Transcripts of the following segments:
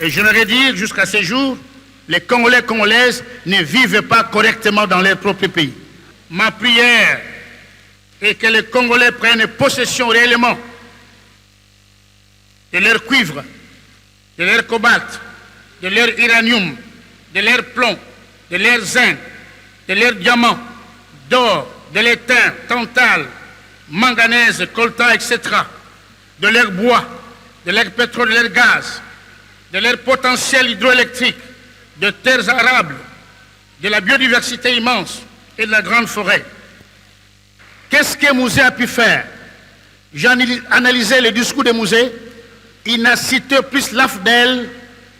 Et j'aimerais dire, jusqu'à ce jour, les Congolais, Congolaises ne vivent pas correctement dans leur propre pays. Ma prière est que les Congolais prennent possession réellement de leur cuivre, de leur cobalt, de leur uranium, de leur plomb, de leur zinc, de leur diamant, d'or, de l'étain, tantal, manganèse, coltan, etc., de leur bois, de leur pétrole, de leur gaz, de leur potentiel hydroélectrique, de terres arables, de la biodiversité immense et de la grande forêt. Qu'est-ce que Mouzé a pu faire? J'ai analysé le discours de Mouzé. Il n'a cité plus l'AFDEL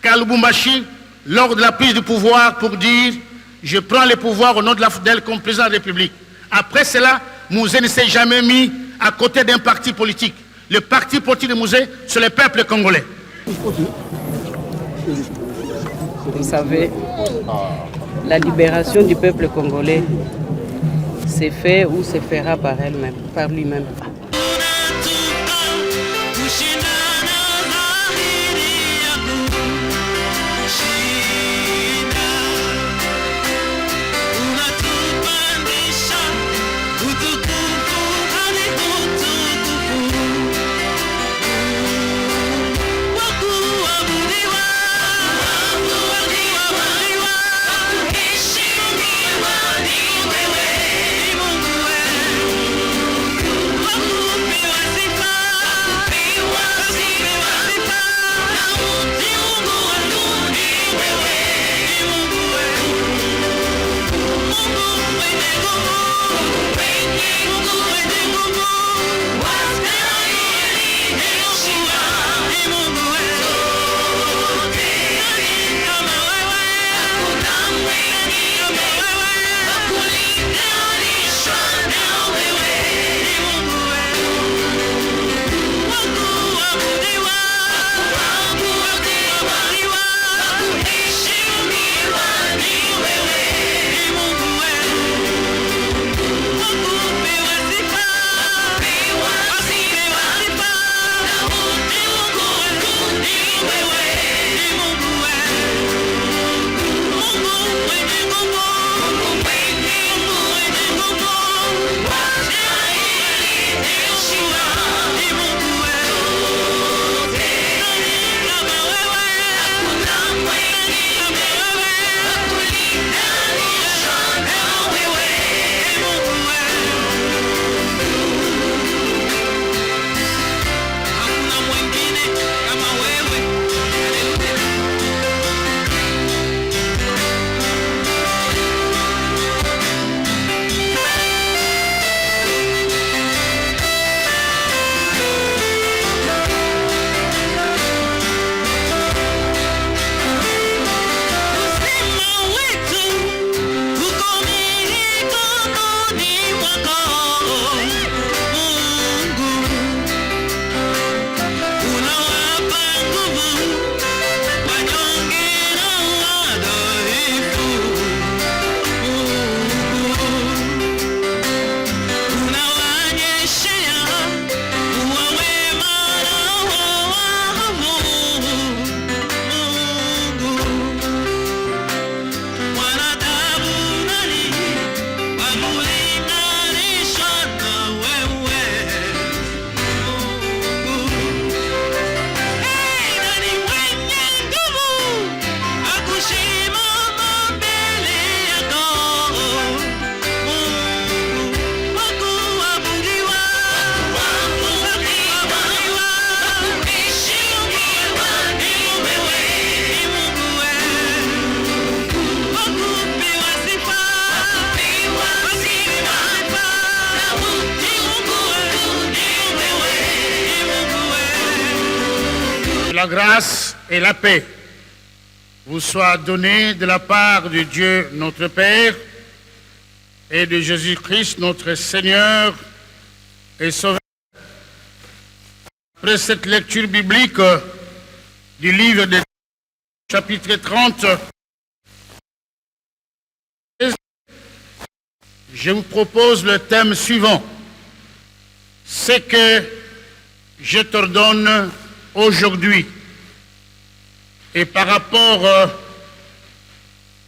qu'à Lubumbashi lors de la prise du pouvoir pour dire « Je prends le pouvoir au nom de l'AFDEL comme président de la République ». Après cela, Mouzé ne s'est jamais mis à côté d'un parti politique. Le parti politique de Mouzé, c'est le peuple congolais. Vous savez, la libération du peuple congolais s'est fait ou se fera par elle-même, par lui-même. La grâce et la paix vous soient données de la part de Dieu notre Père et de Jésus-Christ notre Seigneur et Sauveur. Après cette lecture biblique du livre de chapitre 30, je vous propose le thème suivant. C'est que je t'ordonne aujourd'hui. Et par rapport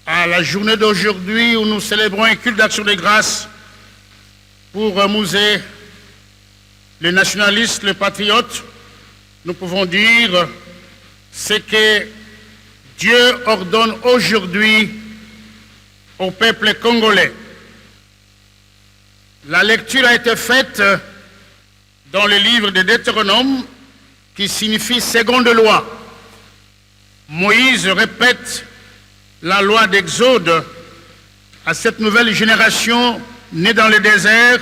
à la journée d'aujourd'hui où nous célébrons un culte d'action de grâce pour Mouzé, les nationalistes, les patriotes, nous pouvons dire ce que Dieu ordonne aujourd'hui au peuple congolais. La lecture a été faite dans le livre de Deutéronome qui signifie seconde loi. Moïse répète la loi d'Exode à cette nouvelle génération née dans le désert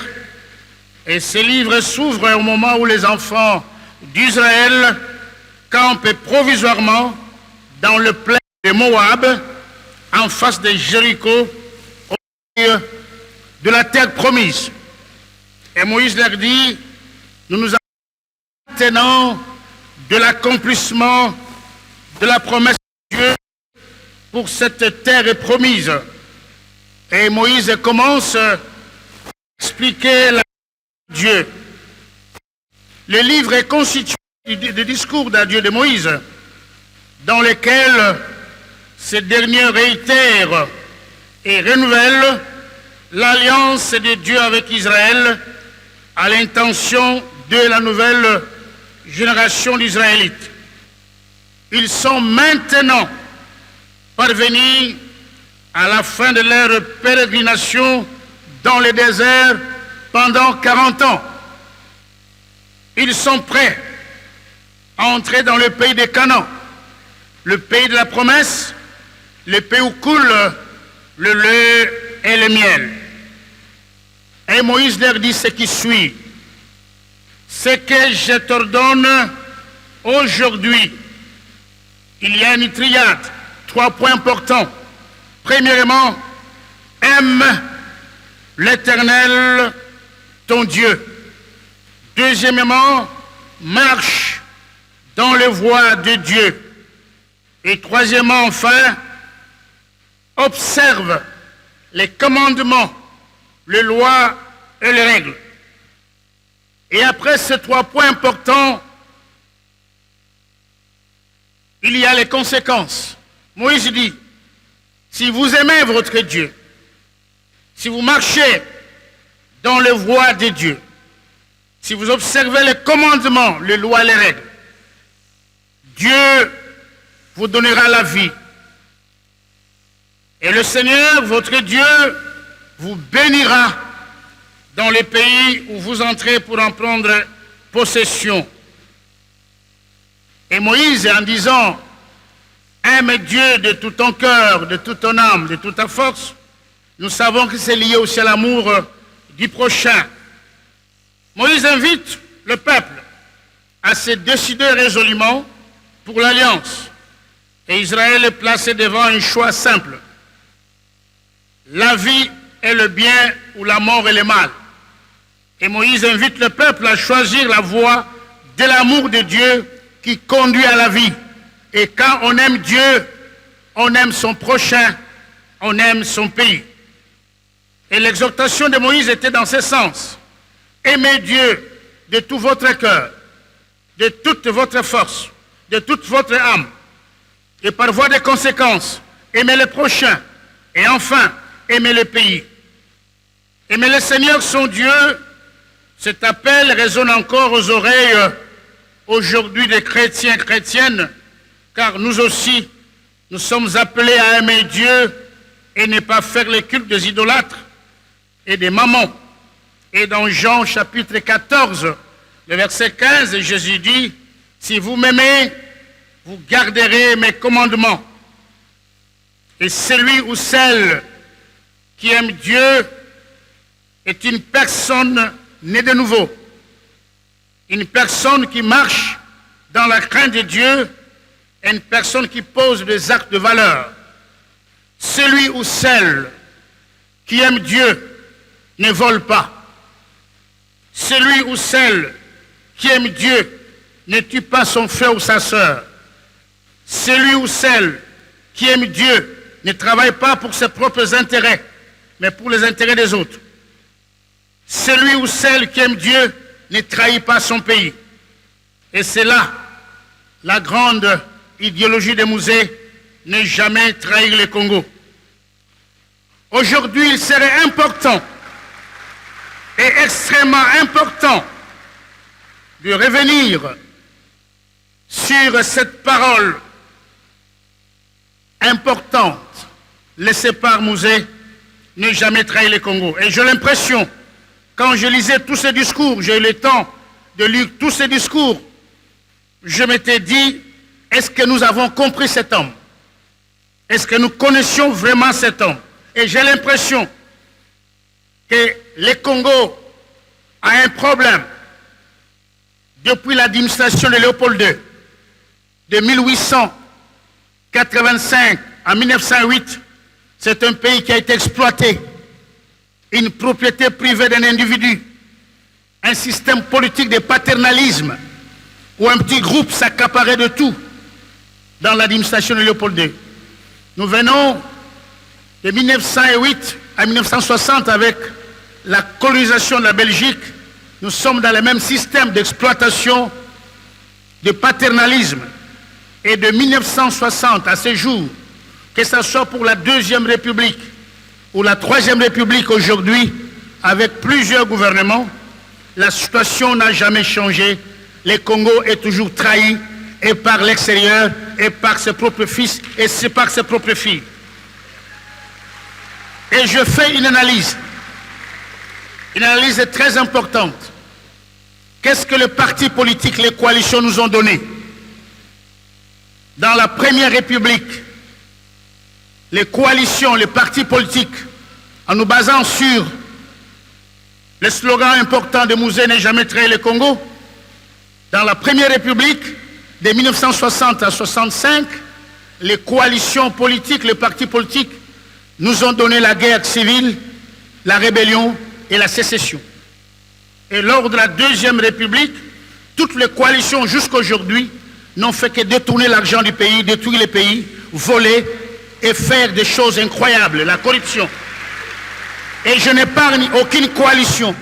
et ce livre s'ouvre au moment où les enfants d'Israël campent provisoirement dans le plain de Moab en face de Jéricho au milieu de la terre promise. Et Moïse leur dit, nous nous approchons maintenant de l'accomplissement de la promesse de Dieu pour cette terre promise. Et Moïse commence à expliquer la de Dieu. Le livre est constitué du discours d'adieu de Moïse, dans lequel ce dernier réitère et renouvelle l'alliance de Dieu avec Israël à l'intention de la nouvelle génération d'Israélites. Ils sont maintenant parvenus à la fin de leur pérégrination dans le désert pendant 40 ans. Ils sont prêts à entrer dans le pays de Canaan, le pays de la promesse, le pays où coule le lait et le miel. Et Moïse leur dit ce qui suit. Ce que je t'ordonne aujourd'hui, il y a une triade, 3 points importants. Premièrement, aime l'Éternel, ton Dieu. Deuxièmement, marche dans les voies de Dieu. Et troisièmement, enfin, observe les commandements, les lois et les règles. Et après ces 3 points importants, il y a les conséquences. Moïse dit, si vous aimez votre Dieu, si vous marchez dans les voies de Dieu, si vous observez les commandements, les lois et les règles, Dieu vous donnera la vie. Et le Seigneur, votre Dieu, vous bénira dans les pays où vous entrez pour en prendre possession. Et Moïse, en disant, aime Dieu de tout ton cœur, de toute ton âme, de toute ta force, nous savons que c'est lié aussi à l'amour du prochain. Moïse invite le peuple à se décider résolument pour l'alliance. Et Israël est placé devant un choix simple. La vie est le bien ou la mort est le mal. Et Moïse invite le peuple à choisir la voie de l'amour de Dieu qui conduit à la vie. Et quand on aime Dieu, on aime son prochain, on aime son pays. Et l'exhortation de Moïse était dans ce sens. Aimez Dieu de tout votre cœur, de toute votre force, de toute votre âme. Et par voie de conséquence, aimez le prochain. Et enfin, aimez le pays. Aimez le Seigneur son Dieu. Cet appel résonne encore aux oreilles aujourd'hui des chrétiens et chrétiennes, car nous aussi, nous sommes appelés à aimer Dieu et ne pas faire le culte des idolâtres et des mammons. Et dans Jean chapitre 14, le verset 15, Jésus dit, « Si vous m'aimez, vous garderez mes commandements. Et celui ou celle qui aime Dieu est une personne née de nouveau. Une personne qui marche dans la crainte de Dieu et une personne qui pose des actes de valeur. Celui ou celle qui aime Dieu ne vole pas. Celui ou celle qui aime Dieu ne tue pas son frère ou sa sœur. Celui ou celle qui aime Dieu ne travaille pas pour ses propres intérêts, mais pour les intérêts des autres. Celui ou celle qui aime Dieu ne trahit pas son pays. Et c'est là la grande idéologie des musées, ne jamais trahir le Congo. Aujourd'hui, il serait important et extrêmement important de revenir sur cette parole importante laissée par Musée, ne jamais trahir le Congo. Et j'ai l'impression, quand je lisais tous ces discours, j'ai eu le temps de lire tous ces discours, je m'étais dit, est-ce que nous avons compris cet homme? Est-ce que nous connaissions vraiment cet homme? Et j'ai l'impression que le Congo a un problème depuis l'administration de Léopold II, de 1885 à 1908, c'est un pays qui a été exploité, une propriété privée d'un individu, un système politique de paternalisme où un petit groupe s'accaparait de tout dans l'administration de Léopold II. Nous venons de 1908 à 1960 avec la colonisation de la Belgique. Nous sommes dans le même système d'exploitation, de paternalisme. Et de 1960 à ce jour, que ce soit pour la Deuxième République ou la Troisième République aujourd'hui, avec plusieurs gouvernements, la situation n'a jamais changé. Le Congo est toujours trahi, et par l'extérieur, et par ses propres fils, et c'est par ses propres filles. Et je fais une analyse très importante. Qu'est-ce que les partis politiques, les coalitions nous ont donné? Dans la Première République, les coalitions, les partis politiques, en nous basant sur le slogan important de Musée, n'est jamais trahir le Congo, dans la Première République, de 1960 à 1965, les coalitions politiques, les partis politiques nous ont donné la guerre civile, la rébellion et la sécession. Et lors de la Deuxième République, toutes les coalitions jusqu'à aujourd'hui n'ont fait que détourner l'argent du pays, détruire les pays, voler et faire des choses incroyables, la corruption. Et je n'épargne aucune coalition,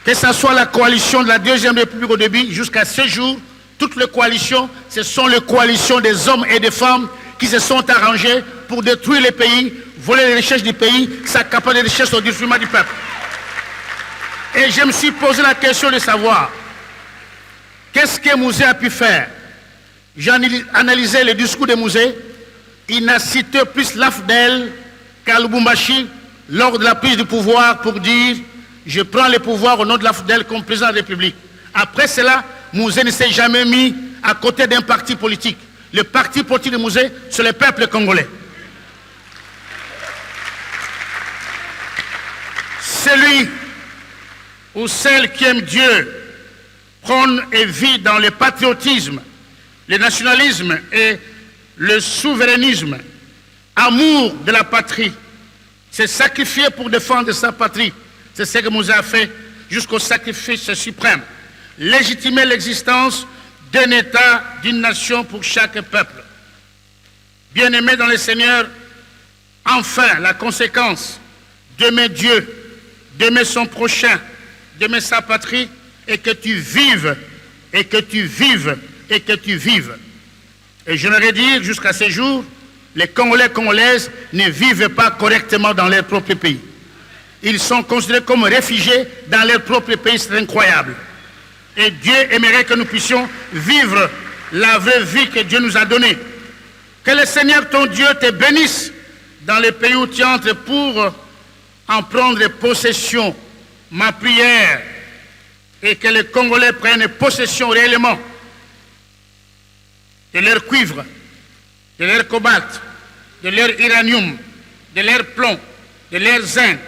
que ce soit la coalition de la Deuxième République au début, jusqu'à ce jour, toutes les coalitions, ce sont les coalitions des hommes et des femmes qui se sont arrangés pour détruire les pays, voler les richesses du pays, s'accaparer les richesses au détriment du peuple. Et je me suis posé la question de savoir, qu'est-ce que Musée a pu faire? J'ai analysé le discours de Musée. Il n'a cité plus l'AFDEL qu'à Lubumbashi lors de la prise du pouvoir pour dire « Je prends le pouvoir au nom de l'AFDEL comme président de la République ». Après cela, Musée ne s'est jamais mis à côté d'un parti politique. Le parti politique de Musée, c'est le peuple congolais. Celui ou celle qui aime Dieu prône et vit dans le patriotisme, le nationalisme et le souverainisme, amour de la patrie, se sacrifier pour défendre sa patrie. C'est ce que Musée a fait jusqu'au sacrifice suprême. Légitimer l'existence d'un État, d'une nation pour chaque peuple. Bien-aimé dans le Seigneur, enfin la conséquence d'aimer Dieu, d'aimer son prochain, d'aimer sa patrie, et que tu vives, et que tu vives, et que tu vives. Et j'aimerais dire, jusqu'à ce jour, les Congolais, Congolaises ne vivent pas correctement dans leur propre pays. Ils sont considérés comme réfugiés dans leur propre pays, c'est incroyable. Et Dieu aimerait que nous puissions vivre la vraie vie que Dieu nous a donnée. Que le Seigneur, ton Dieu, te bénisse dans les pays où tu entres pour en prendre possession. Ma prière est que les Congolais prennent possession réellement de leur cuivre, de leur cobalt, de leur uranium, de leur plomb, de leur zinc,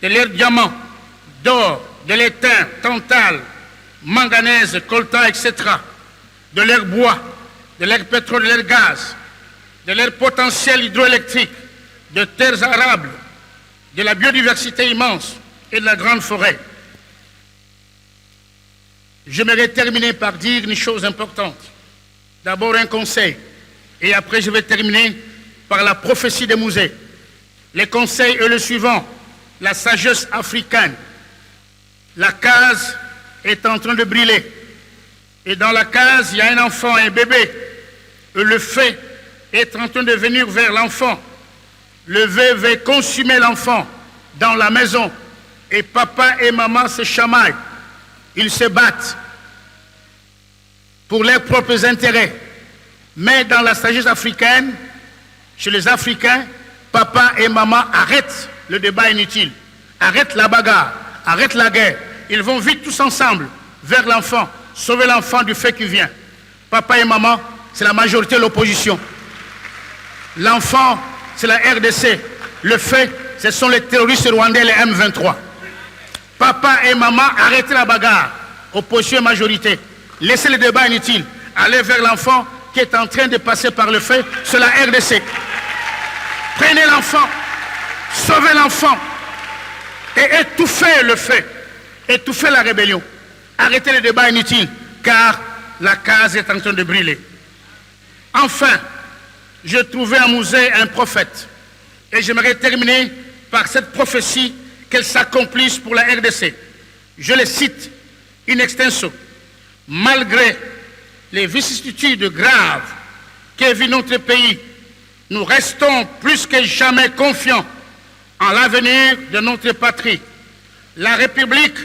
de leur diamant, d'or, de l'étain, tantal, manganèse, coltan, etc., de leur bois, de leur pétrole, de leur gaz, de leur potentiel hydroélectrique, de terres arables, de la biodiversité immense et de la grande forêt. J'aimerais terminer par dire une chose importante. D'abord un conseil, et après je vais terminer par la prophétie des Musées. Le conseil est le suivant, la sagesse africaine. La case est en train de brûler. Et dans la case, il y a un enfant, un bébé. Le feu est en train de venir vers l'enfant. Le feu va consumer l'enfant dans la maison. Et papa et maman se chamaillent. Ils se battent pour leurs propres intérêts. Mais dans la sagesse africaine, chez les Africains, papa et maman arrêtent le débat inutile, arrêtent la bagarre, arrêtent la guerre. Ils vont vite tous ensemble vers l'enfant, sauver l'enfant du fait qui vient. Papa et maman, c'est la majorité de l'opposition. L'enfant, c'est la RDC. Le fait, ce sont les terroristes rwandais, les M23. Papa et maman, arrêtez la bagarre. Opposition et majorité. Laissez le débat inutile. Allez vers l'enfant qui est en train de passer par le feu, c'est la RDC. Prenez l'enfant, sauvez l'enfant et étouffez le feu, étouffez la rébellion. Arrêtez le débat inutile, car la case est en train de brûler. Enfin, j'ai trouvé à musée un prophète. Et j'aimerais terminer par cette prophétie qu'elle s'accomplisse pour la RDC. Je le cite in extenso. Malgré les vicissitudes graves que vit notre pays, nous restons plus que jamais confiants en l'avenir de notre patrie. La République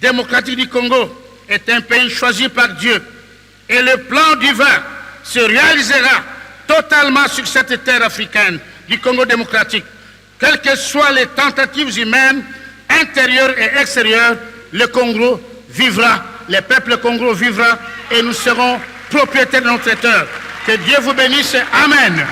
démocratique du Congo est un pays choisi par Dieu et le plan divin se réalisera totalement sur cette terre africaine du Congo démocratique. Quelles que soient les tentatives humaines, intérieures et extérieures, le Congo vivra, le peuple congolais vivra et nous serons propriétaires de notre terre. Que Dieu vous bénisse. Amen.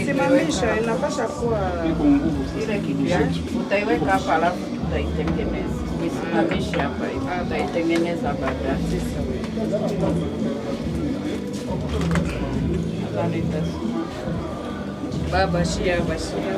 Simamisha inapasha kuwa ile kitu yake, utaiweka hapa alafu tutaitengeneza. Usimamishe hapa hivi, tutaitengeneza baadaye. Baba shia bashia.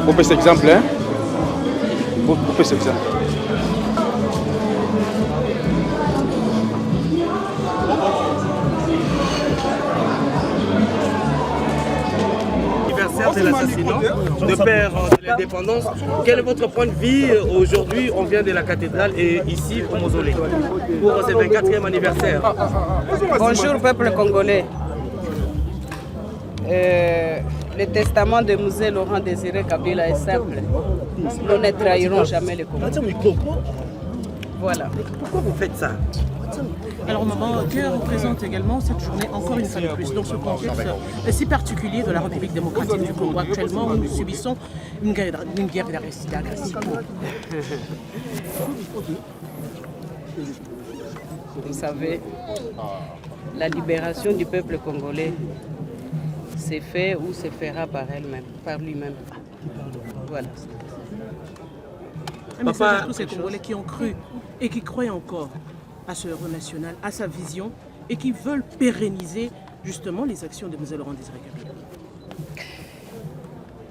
Vous faites cet exemple, hein? Vous faites cet exemple. après l'assassinat de père de l'indépendance. Quel est votre point de vue aujourd'hui? On vient de la cathédrale et ici au mausolée pour ce 24e anniversaire. Bonjour peuple congolais. Le testament de Musée Laurent Désiré Kabila est simple. Nous ne trahirons jamais le Congo. Voilà. Pourquoi vous faites ça? Alors maman, que représente également cette journée encore une fois de plus dans ce contexte si particulier de la République démocratique du Congo actuellement où nous subissons une guerre d'agression. Vous savez, la libération du peuple congolais s'est fait ou se fera par elle-même, par lui-même. Voilà. Un message à tous ces Congolais qui ont cru et qui croient encore à ce héros national, à sa vision et qui veulent pérenniser justement les actions de M. Laurent Désiré Kabila.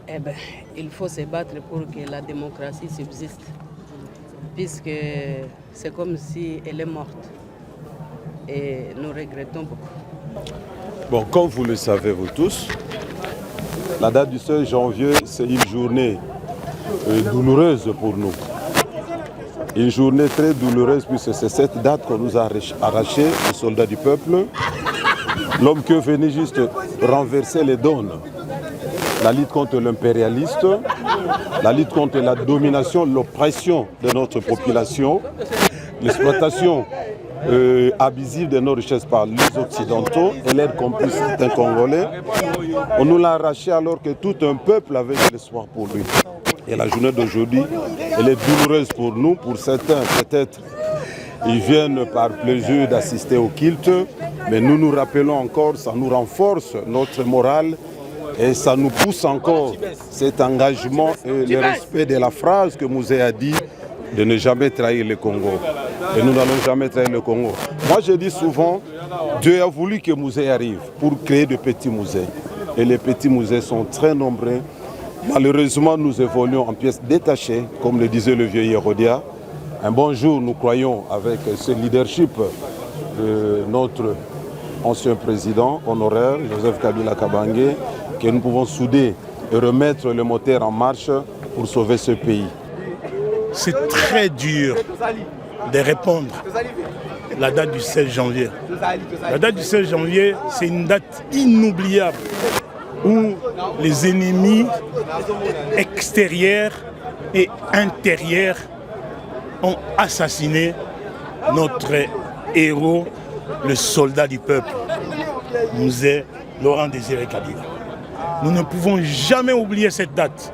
Eh bien, il faut se battre pour que la démocratie subsiste, puisque c'est comme si elle est morte. Et nous regrettons beaucoup. Bon, comme vous le savez vous tous, la date du 16 janvier, c'est une journée douloureuse pour nous. Une journée très douloureuse puisque c'est cette date qu'on nous a arraché, les soldats du peuple. L'homme qui venait juste renverser les donnes. La lutte contre l'impérialiste, la lutte contre la domination, l'oppression de notre population, l'exploitation abusive de nos richesses par les Occidentaux et l'aide complice d'un Congolais. On nous l'a arraché alors que tout un peuple avait de l'espoir pour lui. Et la journée d'aujourd'hui, elle est douloureuse pour nous, pour certains peut-être. Ils viennent par plaisir d'assister au culte, mais nous nous rappelons encore, ça nous renforce notre morale et ça nous pousse encore cet engagement et le respect de la phrase que Mouzé a dit de ne jamais trahir le Congo. Et nous n'allons jamais trahir le Congo. Moi je dis souvent, Dieu a voulu que Mouzé arrive pour créer de petits musées. Et les petits musées sont très nombreux. Malheureusement, nous évoluons en pièces détachées, comme le disait le vieux Hérodia. Un bon jour, nous croyons, avec ce leadership de notre ancien président honoraire, Joseph Kabila Kabange, que nous pouvons souder et remettre le moteur en marche pour sauver ce pays. C'est très dur de répondre la date du 16 janvier. La date du 16 janvier, c'est une date inoubliable où les ennemis extérieurs et intérieurs ont assassiné notre héros, le soldat du peuple, Musée Laurent Désiré Kabila. Nous ne pouvons jamais oublier cette date.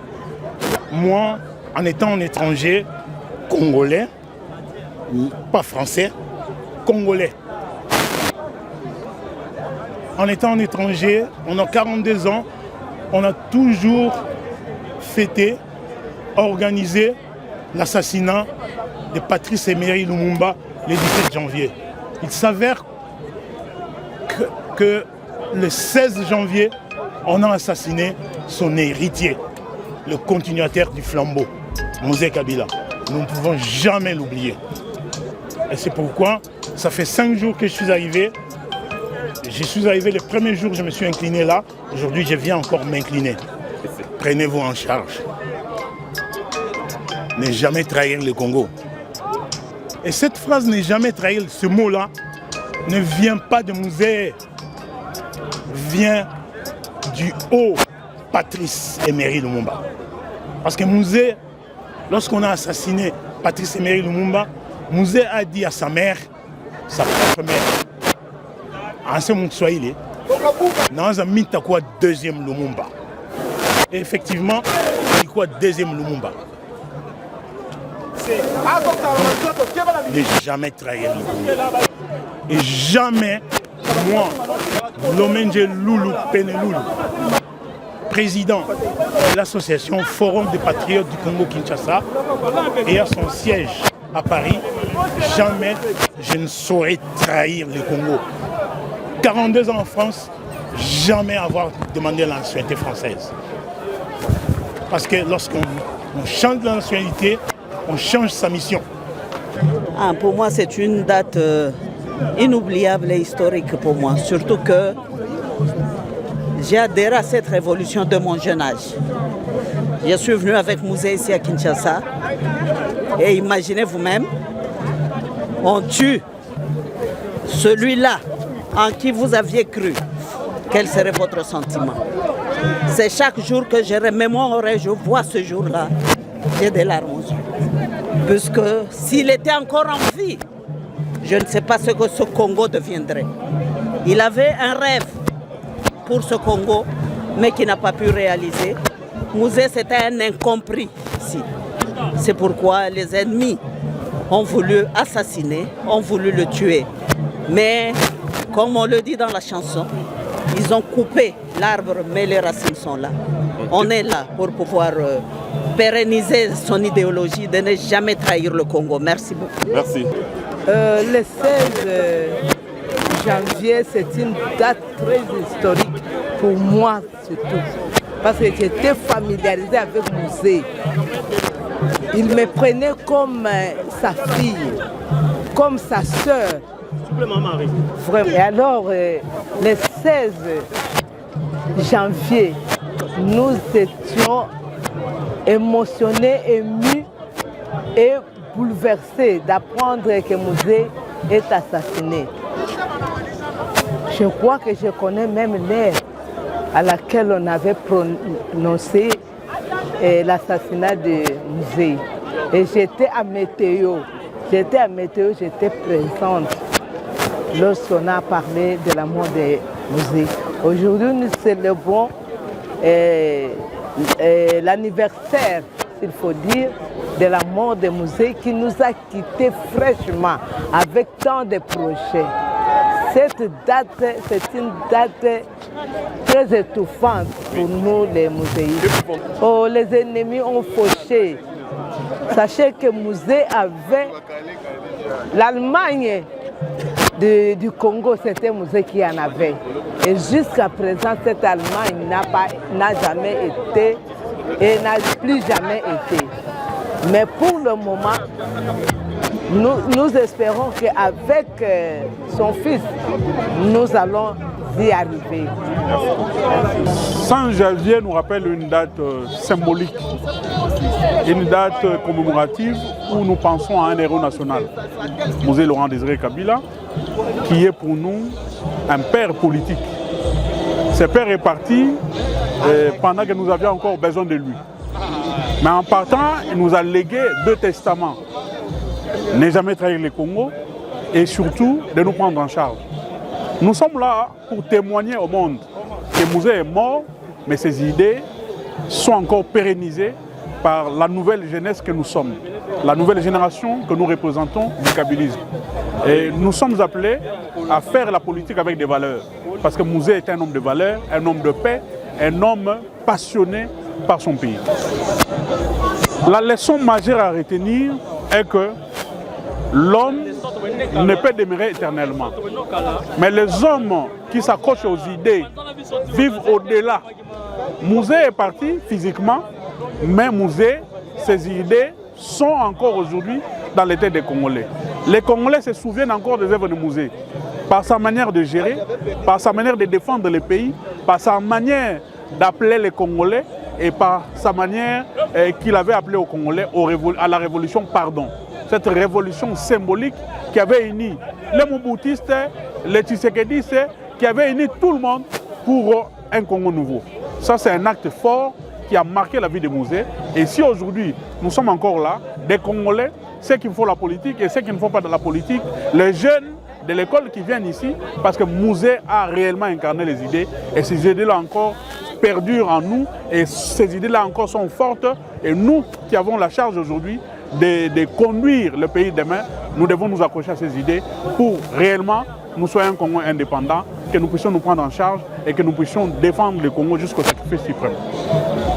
Moi, en étant un étranger, congolais, pas français, congolais. En étant un étranger, on a 42 ans, on a toujours fêté, organisé l'assassinat de Patrice Emery Lumumba le 17 janvier. Il s'avère que le 16 janvier, on a assassiné son héritier, le continuateur du flambeau, Mouzé Kabila. Nous ne pouvons jamais l'oublier. Et c'est pourquoi, ça fait 5 jours que je suis arrivé. Je suis arrivé le premier jour, je me suis incliné là. Aujourd'hui, je viens encore m'incliner. Prenez-vous en charge. Ne jamais trahir le Congo. Et cette phrase, ne jamais trahir, ce mot-là, ne vient pas de Mouzé, vient du haut Patrice Emery Lumumba. Parce que Mouzé, lorsqu'on a assassiné Patrice Emery Lumumba, Mouzé a dit à sa mère, sa propre mère, en ce moment Swahili, dans un mythe à quoi deuxième Lumumba. Et effectivement, il dit quoi deuxième Lumumba. Ne jamais trahir le Congo. Et jamais, moi, Lomenge Loulou Peneloulou, président de l'association Forum des Patriotes du Congo-Kinshasa, et à son siège à Paris, jamais je ne saurais trahir le Congo. 42 ans en France, jamais avoir demandé la nationalité française. Parce que lorsqu'on change de nationalité, on change sa mission. Pour moi, c'est une date inoubliable et historique pour moi. Surtout que j'ai adhéré à cette révolution de mon jeune âge. Je suis venu avec Mouzé ici à Kinshasa. Et imaginez vous-même, on tue celui-là en qui vous aviez cru. Quel serait votre sentiment? C'est chaque jour que je remémore et je vois ce jour-là, j'ai des larmes aux yeux. Puisque s'il était encore en vie, je ne sais pas ce que ce Congo deviendrait. Il avait un rêve pour ce Congo, mais qui n'a pas pu réaliser. Mouzé, c'était un incompris ici. C'est pourquoi les ennemis ont voulu assassiner, ont voulu le tuer. Mais, comme on le dit dans la chanson, ils ont coupé l'arbre, mais les racines sont là. On est là pour pouvoir pérenniser son idéologie de ne jamais trahir le Congo. Merci beaucoup. Merci. Le 16 janvier, c'est une date très historique pour moi surtout. Parce que j'étais familiarisée avec Mouzé. Il me prenait comme sa fille, comme sa sœur. Et alors, le 16 janvier, nous étions émotionnés, émus et bouleversés d'apprendre que Mouzé est assassiné. Je crois que je connais même l'heure à laquelle on avait prononcé l'assassinat de Mouzé. Et j'étais à Météo. J'étais présente lorsqu'on a parlé de la mort de Mouzé. Aujourd'hui, nous célébrons l'anniversaire, s'il faut dire, de la mort de Mouzé qui nous a quittés fraîchement avec tant de projets. Cette date, c'est une date très étouffante pour nous les Mouzéistes. Oh, les ennemis ont fauché. Sachez que Mouzé avait l'Allemagne du Congo, c'était Mouzé qui en avait. Et jusqu'à présent, cette Allemagne n'a jamais été et n'a plus jamais été. Mais pour le moment, nous espérons qu'avec son fils, nous allons y arriver. 100 janvier nous rappelle une date symbolique, une date commémorative où nous pensons à un héros national, Mouzé Laurent Désiré Kabila, qui est pour nous un père politique. Ce père est parti pendant que nous avions encore besoin de lui. Mais en partant, il nous a légué 2 testaments. Ne jamais trahir le Congo et surtout de nous prendre en charge. Nous sommes là pour témoigner au monde que Mouzé est mort, mais ses idées sont encore pérennisées par la nouvelle jeunesse que nous sommes, la nouvelle génération que nous représentons du kabylisme. Et nous sommes appelés à faire la politique avec des valeurs. Parce que Mouzé est un homme de valeurs, un homme de paix, un homme passionné par son pays. La leçon majeure à retenir est que l'homme ne peut demeurer éternellement. Mais les hommes qui s'accrochent aux idées vivent au-delà. Mouzé est parti physiquement, mais Mouzé, ses idées sont encore aujourd'hui dans les têtes des Congolais. Les Congolais se souviennent encore des œuvres de Mouzé, par sa manière de gérer, par sa manière de défendre le pays, par sa manière d'appeler les Congolais et par sa manière qu'il avait appelé aux Congolais à la révolution pardon. Cette révolution symbolique qui avait uni les Mobutistes, les Tshisekedistes, qui avait uni tout le monde pour un Congo nouveau. Ça, c'est un acte fort qui a marqué la vie de Mouzé. Et si aujourd'hui, nous sommes encore là, des Congolais, ceux qui font la politique et ceux qui ne font pas de la politique, les jeunes de l'école qui viennent ici, parce que Mouzé a réellement incarné les idées, et ces idées-là encore perdurent en nous, et ces idées-là encore sont fortes, et nous qui avons la charge aujourd'hui de conduire le pays demain, nous devons nous accrocher à ces idées pour réellement nous soyons un Congo indépendant, que nous puissions nous prendre en charge et que nous puissions défendre le Congo jusqu'au sacrifice suprême.